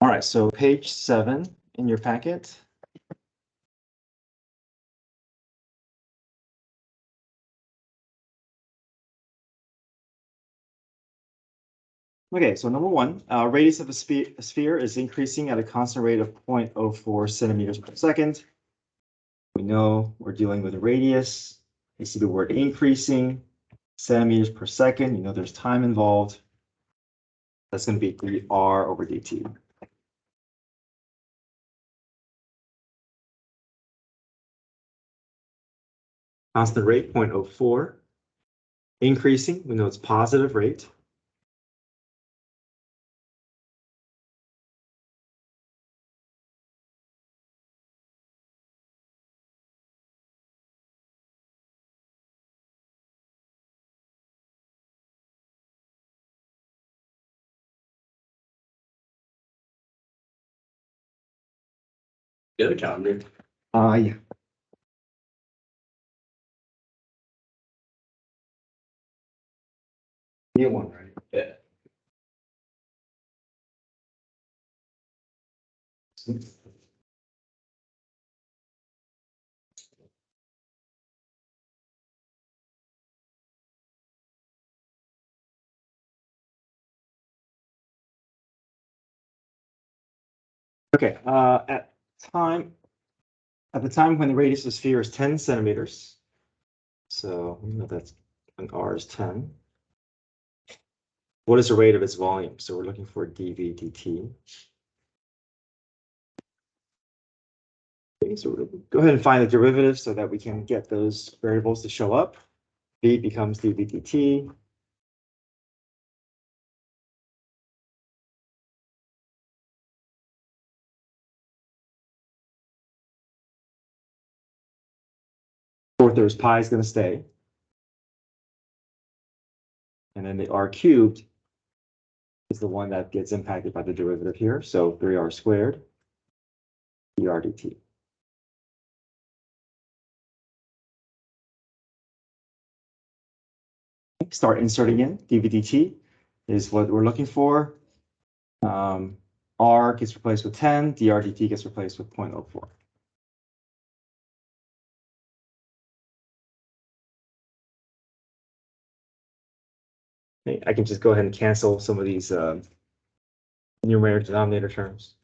All right, so page 7 in your packet. Okay, so number 1, radius of a sphere is increasing at a constant rate of 0.04 centimeters per second. We know we're dealing with a radius. You see the word increasing, centimeters per second. You know there's time involved. That's going to be dr over dt. Constant rate, 0.04. Increasing, we know it's positive rate. The other calendar. Yeah. New one, right? Yeah. Okay, at the time when the radius of the sphere is 10 centimeters, so we know that's when r is 10. What is the rate of its volume? So we're looking for dv dt. Okay, so we'll go ahead and find the derivative so that we can get those variables to show up. V becomes dv dt. Fourth there's pi is going to stay. And then the r cubed is the one that gets impacted by the derivative here. So 3r squared dr dt. Start inserting in dv dt is what we're looking for. R gets replaced with 10, dr dt gets replaced with 0.04. Okay, I can just go ahead and cancel some of these numerator denominator terms.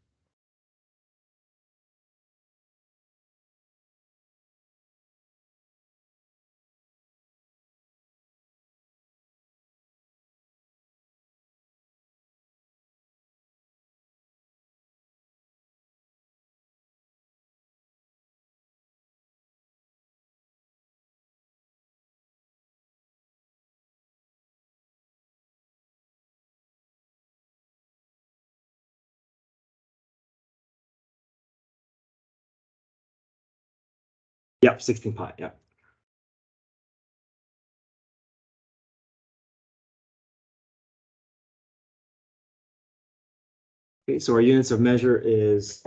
Yep, 16 pi, yeah. Okay, so our units of measure is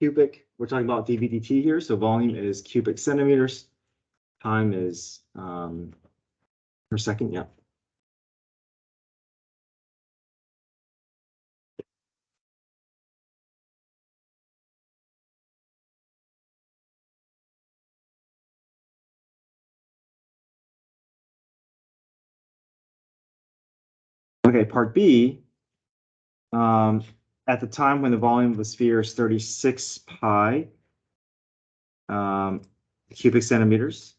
cubic. We're talking about dv dt here, so volume is cubic centimeters. Time is per second, yeah. Okay, part B. At the time when the volume of the sphere is 36 pi cubic centimeters,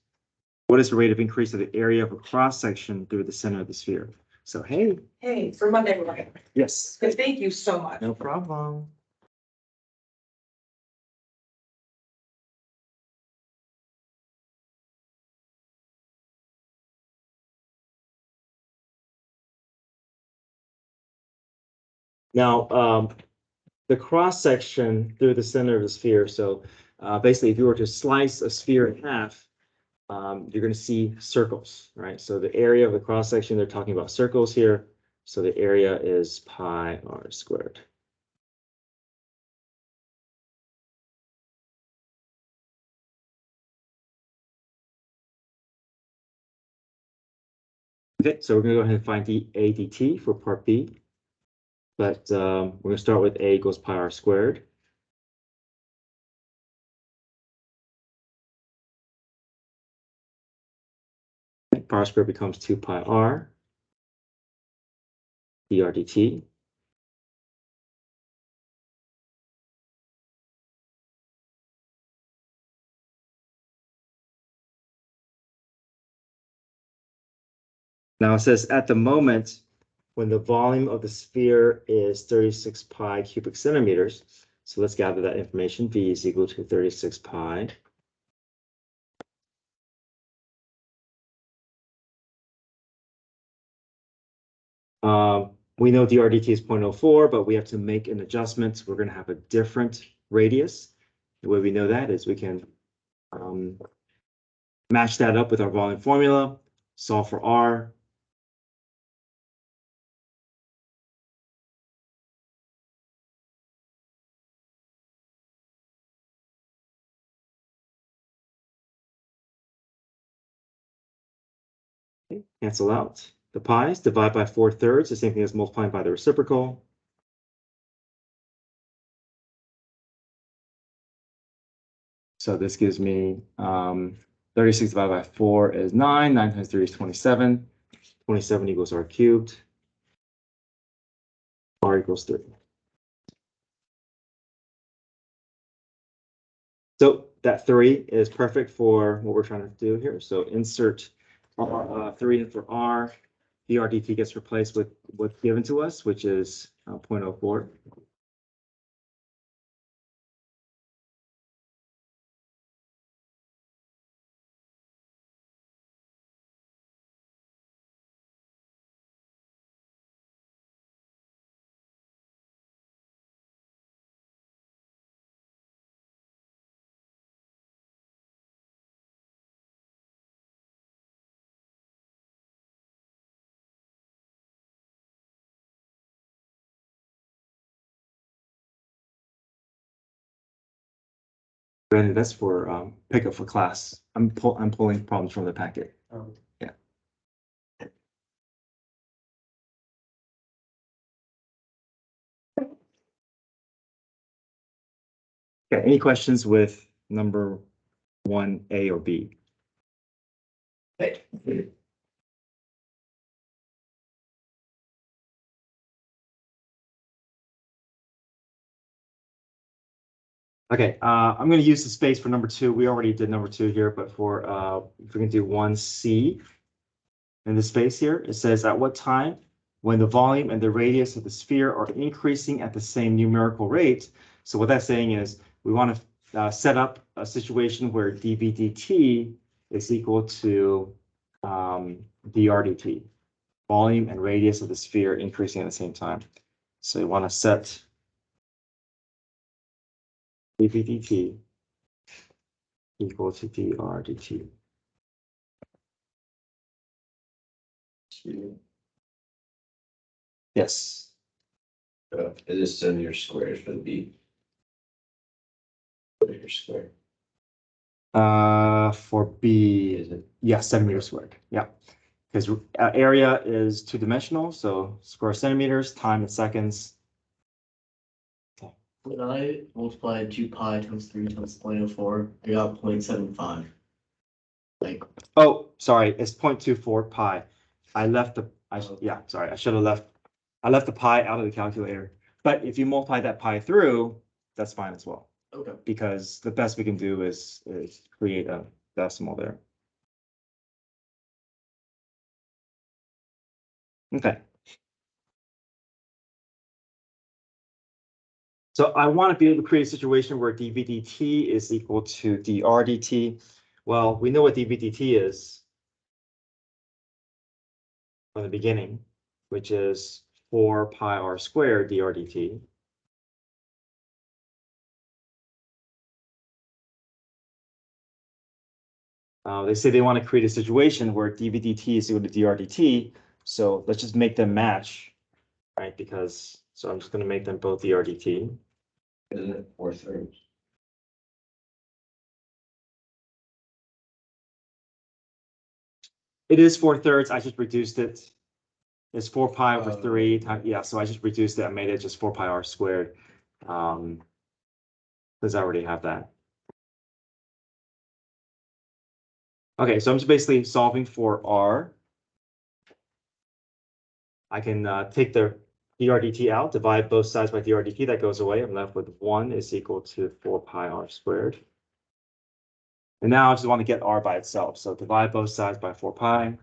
what is the rate of increase of the area of a cross section through the center of the sphere? So, hey. Hey, for Monday morning. Yes. Thank you so much. No problem. Now, the cross section through the center of the sphere. So basically, if you were to slice a sphere in half, you're going to see circles, right? So the area of the cross section, they're talking about circles here. So the area is pi r squared. Okay, so we're going to go ahead and find the ADT for part B. but we're going to start with a equals pi r squared. Pi r squared becomes 2 pi r dr dt. Now it says at the moment, when the volume of the sphere is 36 pi cubic centimeters, so let's gather that information. V is equal to 36 pi. We know dr dt is 0.04, but we have to make an adjustment. We're going to have a different radius. The way we know that is we can match that up with our volume formula, solve for r. Okay, cancel out the pi's, divide by 4/3, the same thing as multiplying by the reciprocal. So this gives me 36 divided by 4 is 9. 9 times 3 is 27. 27 equals r cubed. R equals 3. So that 3 is perfect for what we're trying to do here. So insert 3 in for r. dr dt gets replaced with what's given to us, which is 0.04. Granted, that's for pickup for class. I'm pulling problems from the packet. Oh. Yeah. Okay, any questions with number 1A or B? Hey. Okay, I'm going to use the space for number 2. We already did number 2 here, but for if we can do 1C in the space here, it says at what time, when the volume and the radius of the sphere are increasing at the same numerical rate. So what that's saying is we want to set up a situation where dv dt is equal to dr dt, volume and radius of the sphere increasing at the same time. So you want to set dv dt equal to dr dt. Yes. Is this centimeter squared for the B? Centimeter squared. For B, Is it? yeah, centimeters squared. Yeah, because area is 2-dimensional, so square centimeters, time in seconds. When I multiplied 2 pi times 3 times 0.04, I got 0.75. Like, Oh, sorry, it's 0.24 pi. I left the, yeah, sorry, I should have left, I left the pi out of the calculator. But if you multiply that pi through, that's fine as well, okay. because the best we can do is create a decimal there. Okay. So I want to be able to create a situation where dv dt is equal to dr dt. Well, we know what dv dt is from the beginning, which is 4 pi r squared dr dt. They say they want to create a situation where dv dt is equal to dr dt. So let's just make them match, right? Because, so I'm just going to make them both dr dt. Isn't it 4/3? It is 4/3. I just reduced it. is 4 pi over Oh. 3 times, yeah, so I just reduced it. I made it just 4 pi r squared. Because I already have that. Okay, so I'm just basically solving for r. I can take the dr dt out, divide both sides by dr dt. That goes away. I'm left with 1 is equal to 4 pi r squared. And now I just want to get r by itself. So divide both sides by 4 pi.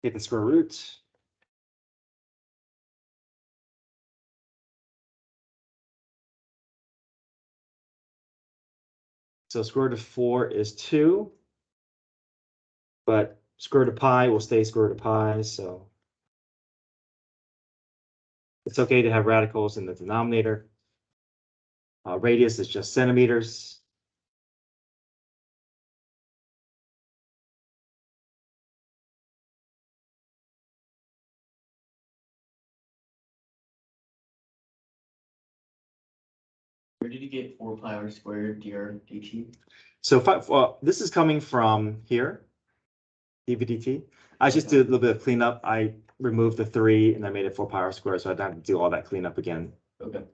Get the square root. So square root of 4 is 2. But square root of pi will stay square root of pi. So it's okay to have radicals in the denominator. Radius is just centimeters. Where did you get 4 pi r squared dr dt? So this is coming from here, dvdt. I just did a little bit of cleanup. I removed the 3 and I made it 4 pi r squared, so I don't have to do all that cleanup again. Okay.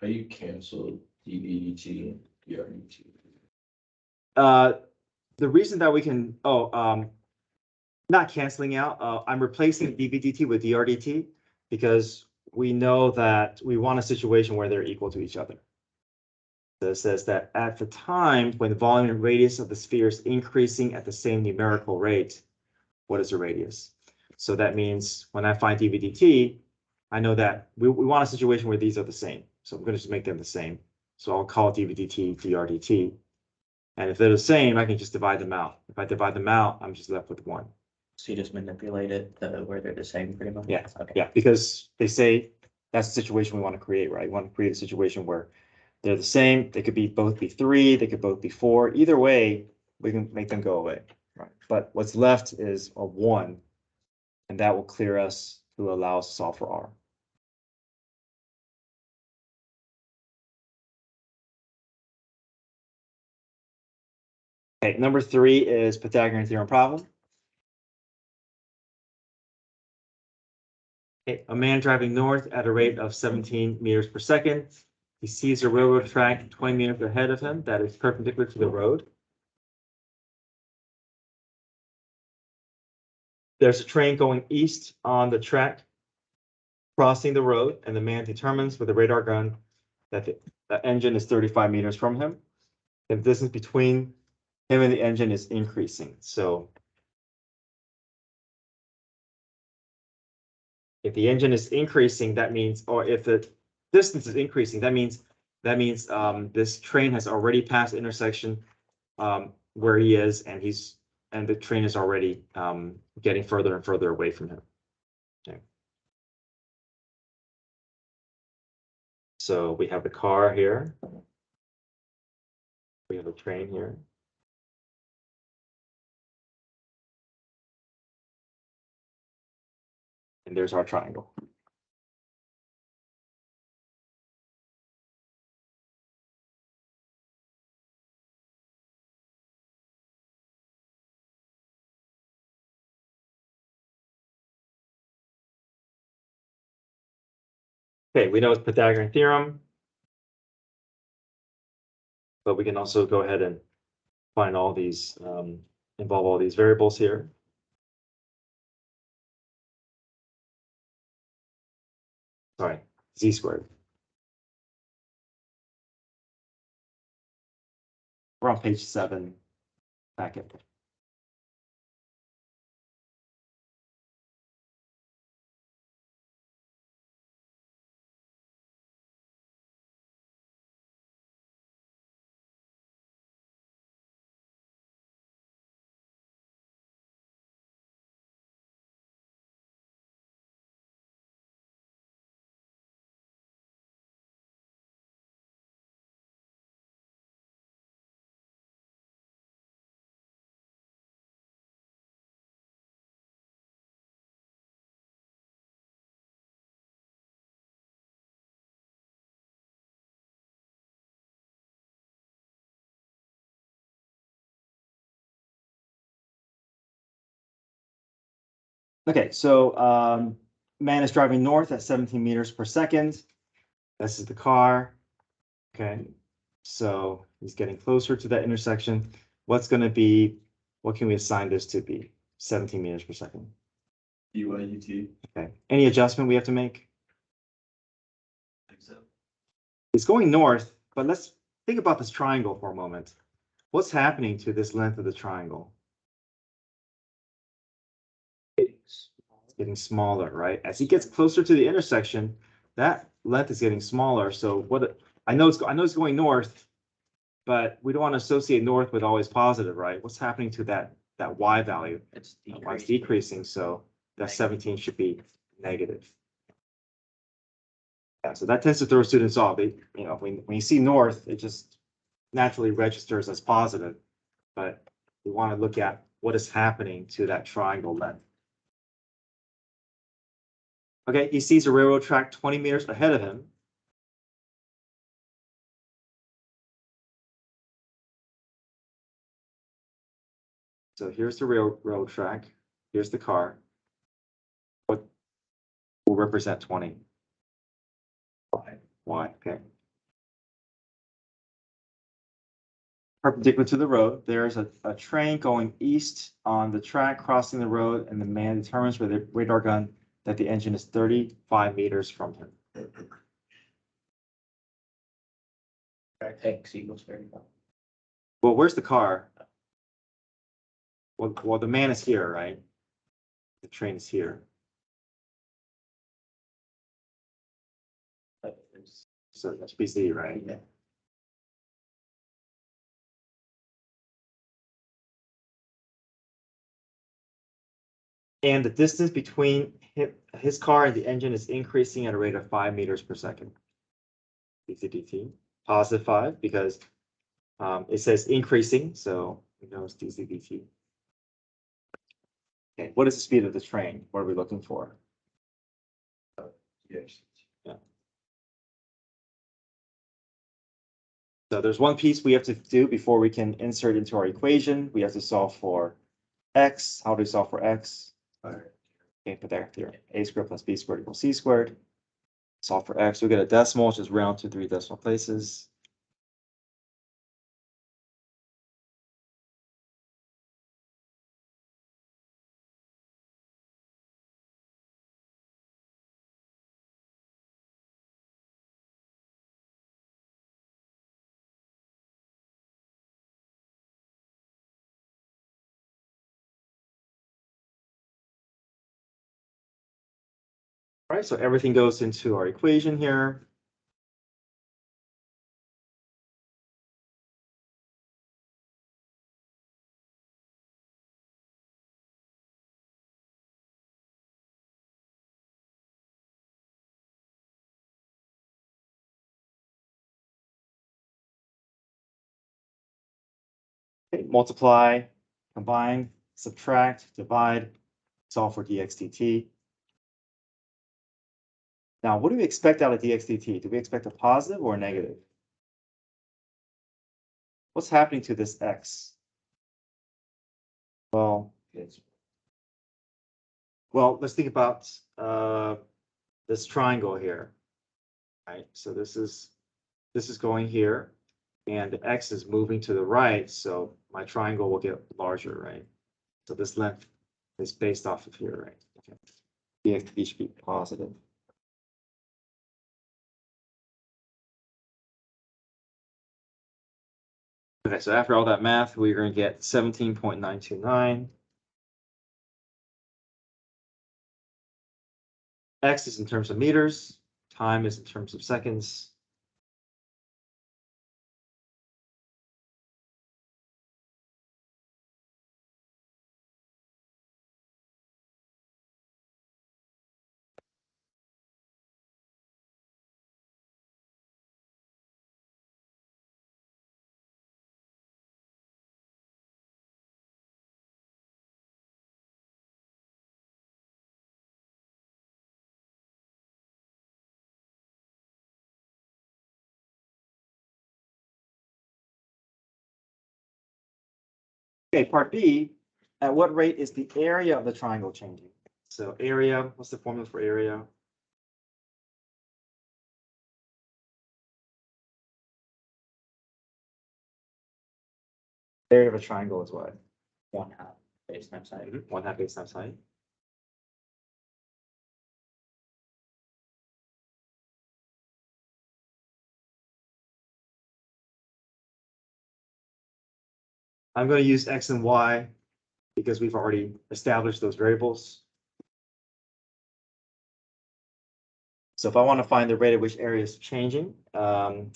How you cancel dvdt and drdt? The reason that we can, not canceling out, I'm replacing dvdt with drdt because we know that we want a situation where they're equal to each other. So it says that at the time when the volume and radius of the sphere is increasing at the same numerical rate, what is the radius? So that means when I find dvdt, I know that we want a situation where these are the same. So I'm going to just make them the same. So I'll call dvdt drdt. And if they're the same, I can just divide them out. If I divide them out, I'm just left with 1. So you just manipulate it to where they're the same pretty much? Yeah, Okay. yeah, because they say that's the situation we want to create, right? We want to create a situation where they're the same. They could both be 3. They could both be 4. Either way, we can make them go away. Right. But what's left is a 1, and that will clear us to allow us to solve for r. Okay, number 3 is Pythagorean theorem problem. Okay, a man driving north at a rate of 17 meters per second. He sees a railroad track 20 meters ahead of him that is perpendicular to the road. There's a train going east on the track, crossing the road, and the man determines with a radar gun that the engine is 35 meters from him. The distance between him and the engine is increasing. So if the engine is increasing, that means, or if the distance is increasing, that means this train has already passed the intersection where he is, and the train is already getting further and further away from him. Okay. So we have the car here. We have a train here. And there's our triangle. Okay, we know it's Pythagorean theorem, but we can also go ahead and find all these, involve all these variables here. Sorry, z squared. We're on page 7, packet. Okay, so man is driving north at 17 meters per second. This is the car. Okay, so he's getting closer to that intersection. What's going to be, what can we assign this to be? 17 meters per second. UIUT. Okay, any adjustment we have to make? I think so. It's going north, but let's think about this triangle for a moment. What's happening to this length of the triangle? It's getting smaller, right? As he gets closer to the intersection, that length is getting smaller. So what I know it's going north, but we don't want to associate north with always positive, right? What's happening to that y value? It's Y is decreasing. decreasing, so that 17 should be negative. Yeah, so that tends to throw students off. They, when you see north, it just naturally registers as positive, but we want to look at what is happening to that triangle length. Okay, he sees a railroad track 20 meters ahead of him. So here's the railroad track. Here's the car. What will represent 20? Y, okay. Perpendicular to the road, there's a train going east on the track, crossing the road, and the man determines with a radar gun that the engine is 35 meters from him. X equals 35. Well, where's the car? Well, the man is here, right? The train is here. So that's BC, right? Yeah. And the distance between his car and the engine is increasing at a rate of 5 meters per second. dc/dt, positive 5, because it says increasing, so we know it's dc/dt. Okay, what is the speed of the train? What are we looking for? Yes. Yeah. So there's one piece we have to do before we can insert into our equation. We have to solve for x. How do we solve for x? Okay, put that here. A squared plus b squared equals c squared. Solve for x. We get a decimal, just round to 3 decimal places. All right, so everything goes into our equation here. Okay, multiply, combine, subtract, divide, solve for dx dt. Now, what do we expect out of dx dt? Do we expect a positive or a negative? What's happening to this x? Well, let's think about this triangle here. Right, so this is going here, and the x is moving to the right, so my triangle will get larger, right? So this length is based off of here, right? Okay. dx dt should be positive. Okay, so after all that math, we're going to get 17.929. X is in terms of meters, time is in terms of seconds. Okay, part B, at what rate is the area of the triangle changing? So area, what's the formula for area? Area of a triangle is what? 1/2 base times height. 1/2 base times height. I'm going to use X and Y because we've already established those variables. So if I want to find the rate at which area is changing,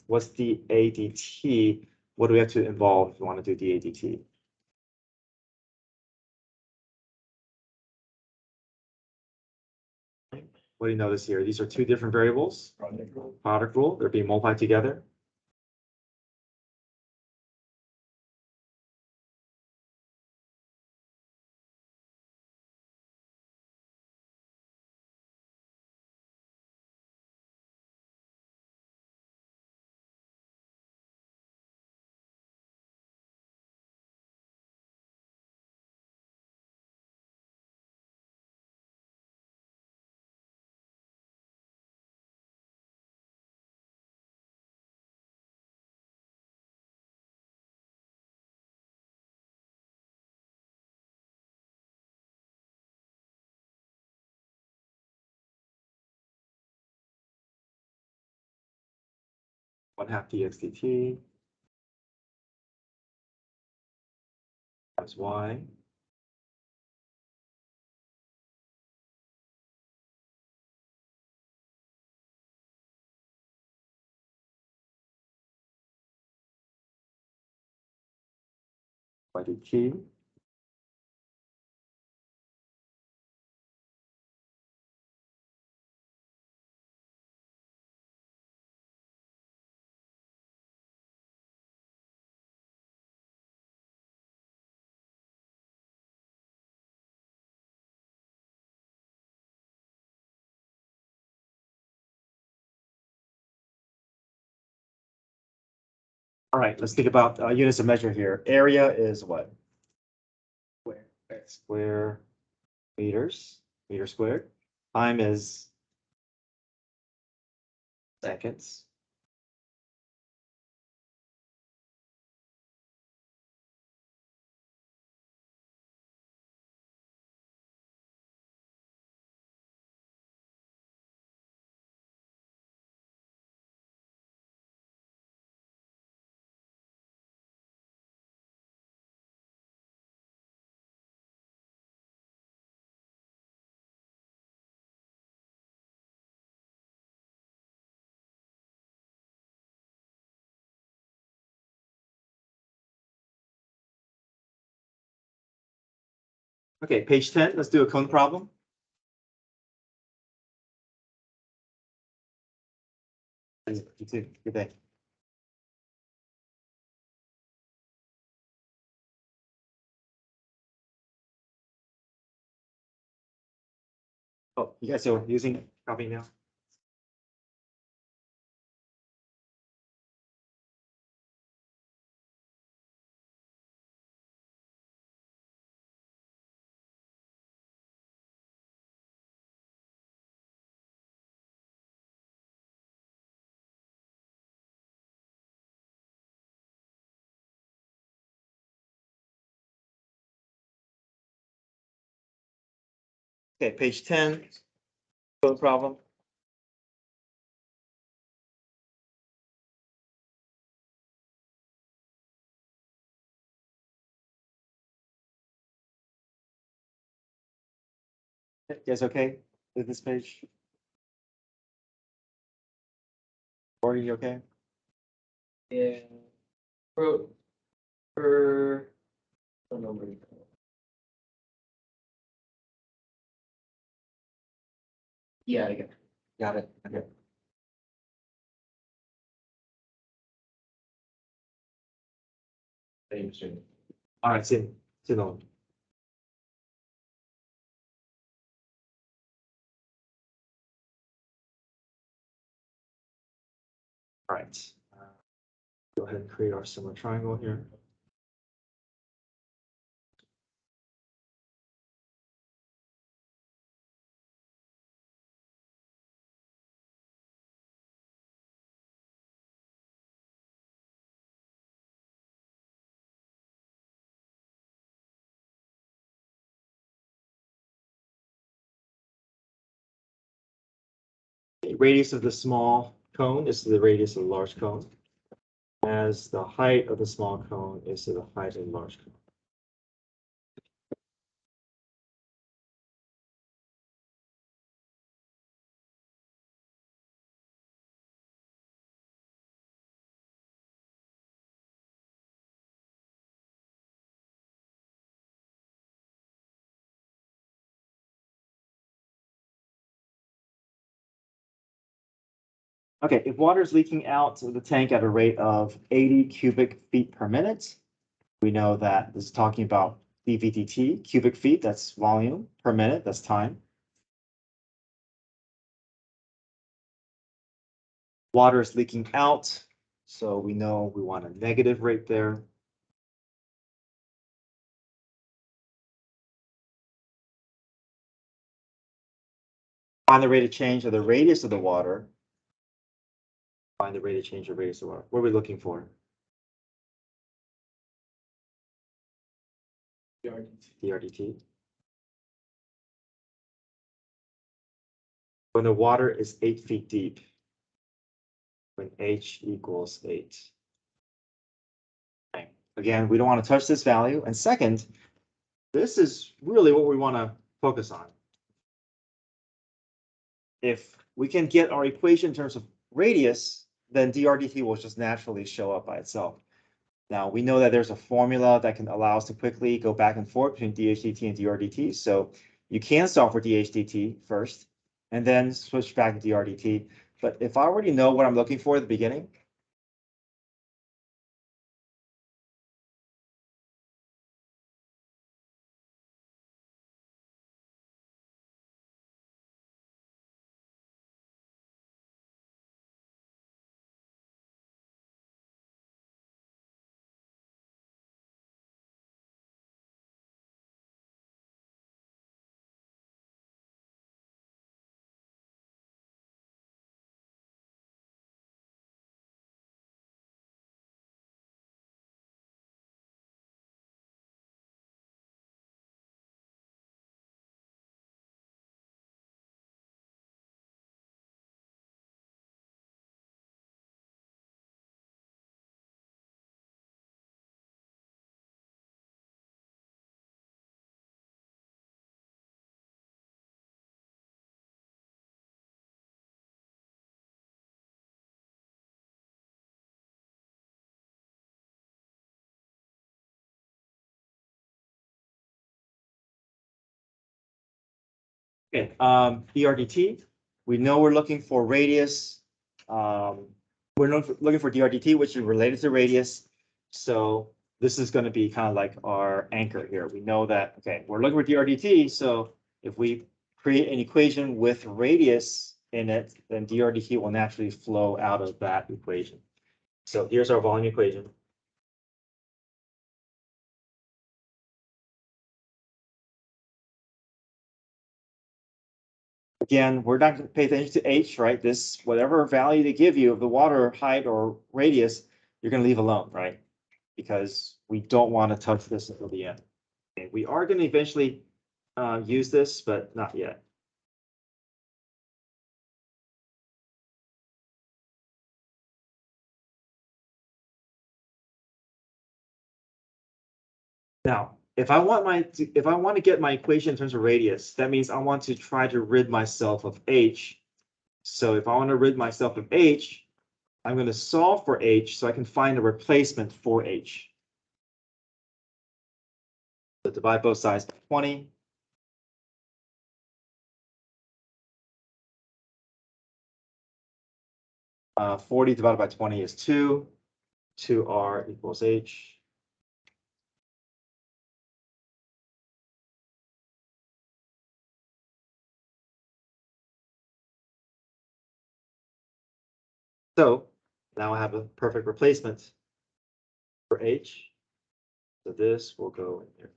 what's the ADT? What do we have to involve if we want to do the ADT? What do you notice here? These are two different variables. Product rule. They're being multiplied together. One half dx dt times y. Y dt. All right, let's think about units of measure here. Area is what? Square meters, meter squared. Time is seconds. Okay, page 10, let's do a cone problem. You too, good day. Oh, you guys are using copy now? Okay, page 10, cone problem. You guys okay with this page? Or are you okay? Yeah. For. I don't know where to go. Yeah, I got it. Got it. Okay. All right, sit on. All right. Go ahead and create our similar triangle here. radius of the small cone is to the radius of the large cone, as the height of the small cone is to the height of the large cone. Okay, if water is leaking out of the tank at a rate of 80 cubic feet per minute, we know that this is talking about dVdt, cubic feet, that's volume, per minute, that's time. Water is leaking out, so we know we want a negative rate there. Find the rate of change of the radius of the water. Find the rate of change of radius of water. What are we looking for? dRdt. When the water is 8 feet deep, when h equals 8. Okay. Again, we don't want to touch this value. And second, this is really what we want to focus on. If we can get our equation in terms of radius, then dRdt will just naturally show up by itself. Now, we know that there's a formula that can allow us to quickly go back and forth between dHdt and dRdt. So you can solve for dHdt first, and then switch back to dRdt. But if I already know what I'm looking for at the beginning, okay, dRdt, we know we're looking for radius. We're looking for dRdt, which is related to radius. So this is going to be kind of like our anchor here. We know that, okay, we're looking for dRdt. So if we create an equation with radius in it, then dRdt will naturally flow out of that equation. So here's our volume equation. Again, we're not going to pay attention to h, right? This, whatever value they give you of the water height or radius, you're going to leave alone, right? Because we don't want to touch this until the end. Okay, we are going to eventually use this, but not yet. Now, if I want to get my equation in terms of radius, that means I want to try to rid myself of h. So if I want to rid myself of h, I'm going to solve for h so I can find a replacement for h. So divide both sides by 20. Uh, 40 divided by 20 is 2. 2r equals h. So now I have a perfect replacement for h. So this will go in here.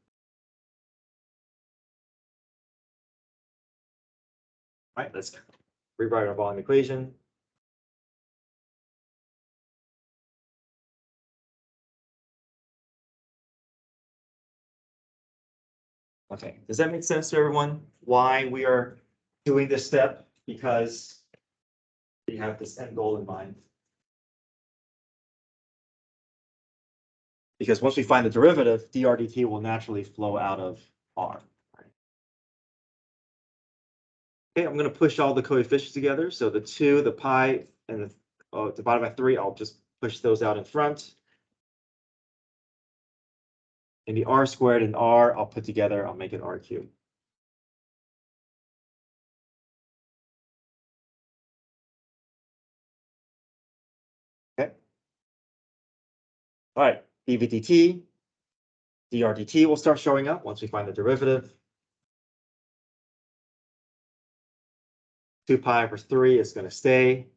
All right, let's rewrite our volume equation. Okay, does that make sense to everyone? Why we are doing this step? Because we have this end goal in mind. Because once we find the derivative, dr dt will naturally flow out of R. Okay, I'm going to push all the coefficients together. So the 2, the pi, and the divided by 3, I'll just push those out in front. And the R squared and R, I'll put together, I'll make it R cubed. Okay. All right, dv dt, dr dt will start showing up once we find the derivative. 2 pi over 3 is going to stay.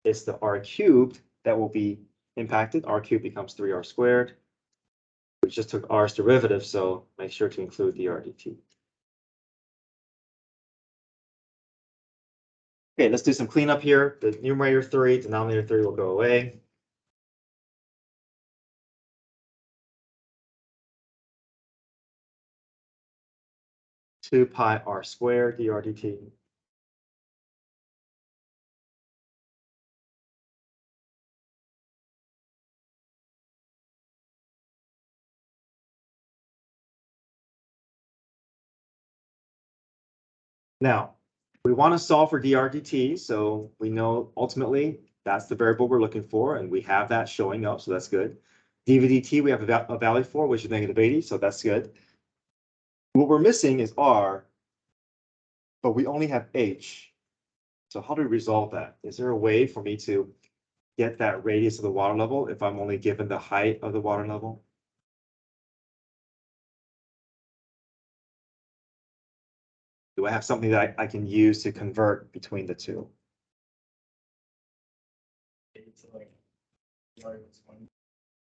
It's the R cubed that will be impacted. R cubed becomes 3R squared. We just took R's derivative, so make sure to include dr dt. Okay, let's do some cleanup here. The numerator 3, denominator 3 will go away. Two pi R squared dr dt. Now, we want to solve for dr dt, so we know ultimately that's the variable we're looking for, and we have that showing up, so that's good. dv dt we have a value for, which is -80, so that's good. What we're missing is R, but we only have H. So how do we resolve that? Is there a way for me to get that radius of the water level if I'm only given the height of the water level? Do I have something that I can use to convert between the two?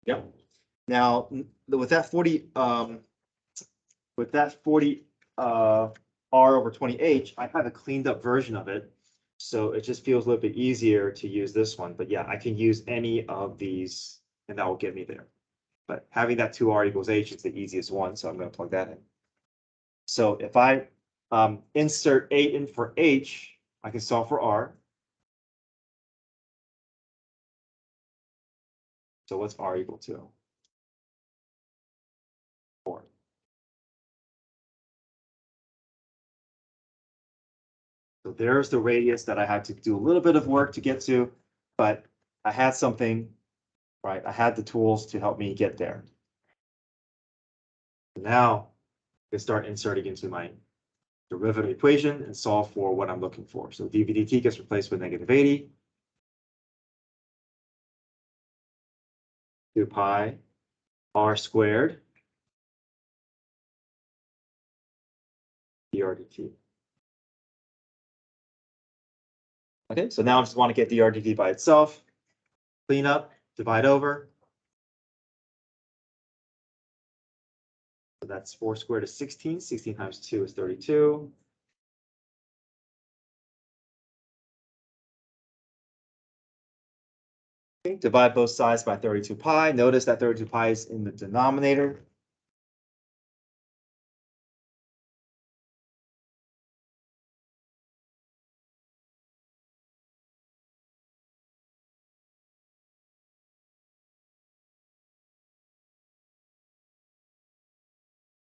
Yep. Now, with that 40 R over 20H, I have a cleaned up version of it. So it just feels a little bit easier to use this one. But yeah, I can use any of these and that will get me there. But having that 2R equals H is the easiest one, so I'm going to plug that in. So if I insert 8 in for H, I can solve for R. So what's R equal to? 4. So there's the radius that I had to do a little bit of work to get to, but I had something, right? I had the tools to help me get there. Now I can start inserting into my derivative equation and solve for what I'm looking for. So dv dt gets replaced with -80. 2 pi R squared dr dt. Okay, so now I just want to get dr dt by itself. Clean up, divide over. So that's 4 squared is 16. 16 times 2 is 32. Okay, divide both sides by 32 pi. Notice that 32 pi is in the denominator.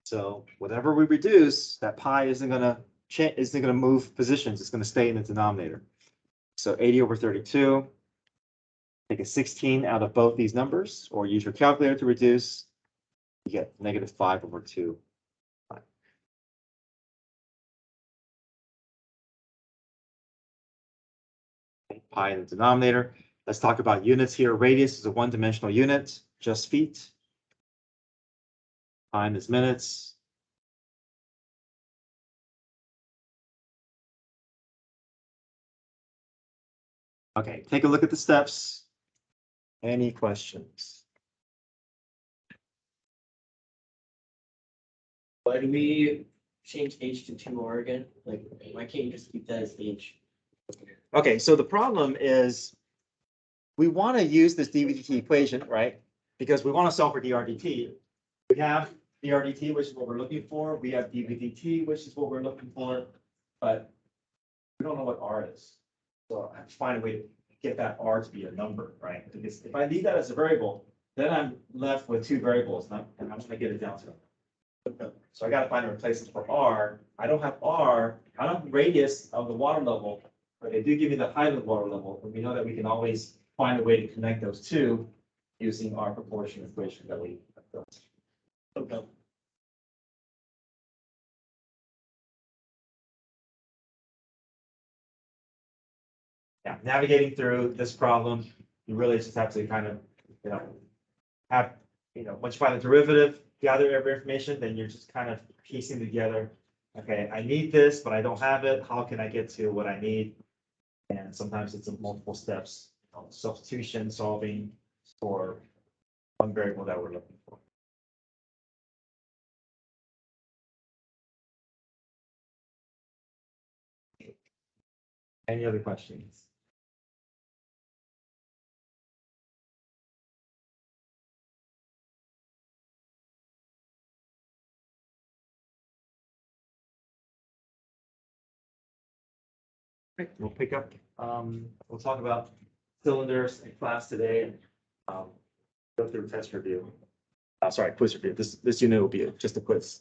So whatever we reduce, that pi isn't gonna change, isn't gonna move positions. It's gonna stay in the denominator. So 80 over 32. Take a 16 out of both these numbers, or use your calculator to reduce. You get -5 over 2. Pi in the denominator. Let's talk about units here. Radius is a one-dimensional unit, just feet. Time is minutes. Okay, take a look at the steps. Any questions? Why do we change H to 2R again? Like, why can't you just keep that as H? Okay, so the problem is we want to use this dv dt equation, right? Because we want to solve for dr dt. We have dr dt, which is what we're looking for. We have dv dt, which is what we're looking for. But we don't know what R is. So I have to find a way to get that R to be a number, right? Because if I leave that as a variable, then I'm left with two variables and I'm gonna get it down to. So I gotta find a replacement for R. I don't have R, I don't have the radius of the water level, but they do give me the height of the water level. And we know that we can always find a way to connect those two using our proportion equation that we have built. Okay. Yeah, navigating through this problem, you really just have to kind of, you know, have, once you find the derivative, gather every information, then you're just kind of piecing together. Okay, I need this, but I don't have it. How can I get to what I need? And sometimes it's multiple steps, substitution, solving for one variable that we're looking for. Any other questions? Great, we'll pick up, we'll talk about cylinders in class today. Go through test review. Sorry, quiz review. This unit will be just a quiz.